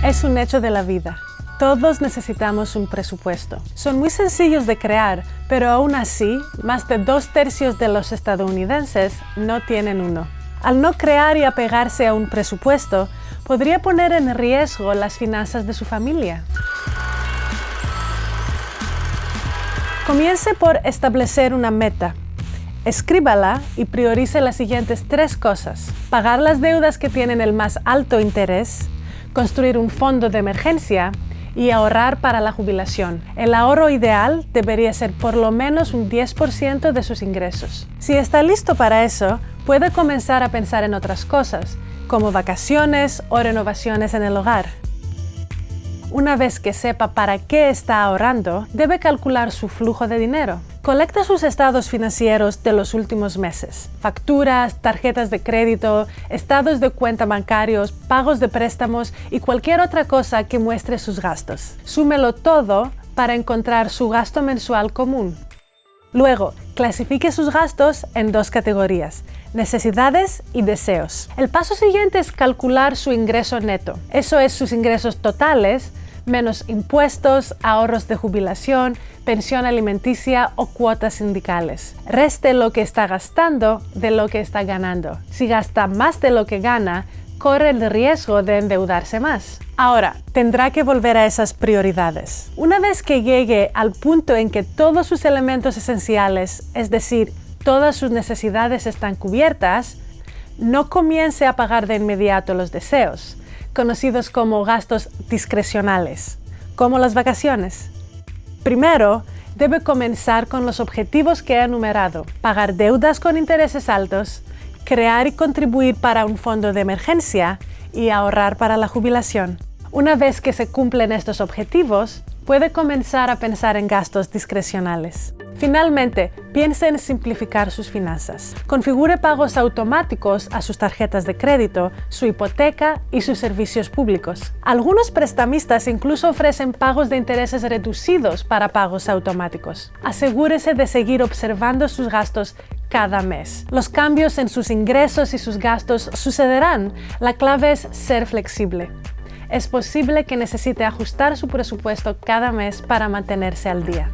Es un hecho de la vida. Todos necesitamos un presupuesto. Son muy sencillos de crear, pero aún así, más de 2/3 de los estadounidenses no tienen uno. Al no crear y apegarse a un presupuesto, podría poner en riesgo las finanzas de su familia. Comience por establecer una meta. Escríbala y priorice las siguientes 3 cosas: pagar las deudas que tienen el más alto interés, construir un fondo de emergencia y ahorrar para la jubilación. El ahorro ideal debería ser por lo menos un 10% de sus ingresos. Si está listo para eso, puede comenzar a pensar en otras cosas, como vacaciones o renovaciones en el hogar. Una vez que sepa para qué está ahorrando, debe calcular su flujo de dinero. Colecta sus estados financieros de los últimos meses: facturas, tarjetas de crédito, estados de cuenta bancarios, pagos de préstamos y cualquier otra cosa que muestre sus gastos. Súmelo todo para encontrar su gasto mensual común. Luego, clasifique sus gastos en 2 categorías: necesidades y deseos. El paso siguiente es calcular su ingreso neto. Eso es sus ingresos totales, menos impuestos, ahorros de jubilación, pensión alimenticia o cuotas sindicales. Reste lo que está gastando de lo que está ganando. Si gasta más de lo que gana, corre el riesgo de endeudarse más. Ahora, tendrá que volver a esas prioridades. Una vez que llegue al punto en que todos sus elementos esenciales, es decir, todas sus necesidades están cubiertas, no comience a pagar de inmediato los deseos, conocidos como gastos discrecionales, como las vacaciones. Primero, debe comenzar con los objetivos que he enumerado: pagar deudas con intereses altos, crear y contribuir para un fondo de emergencia y ahorrar para la jubilación. Una vez que se cumplen estos objetivos, puede comenzar a pensar en gastos discrecionales. Finalmente, piense en simplificar sus finanzas. Configure pagos automáticos a sus tarjetas de crédito, su hipoteca y sus servicios públicos. Algunos prestamistas incluso ofrecen pagos de intereses reducidos para pagos automáticos. Asegúrese de seguir observando sus gastos cada mes. Los cambios en sus ingresos y sus gastos sucederán. La clave es ser flexible. Es posible que necesite ajustar su presupuesto cada mes para mantenerse al día.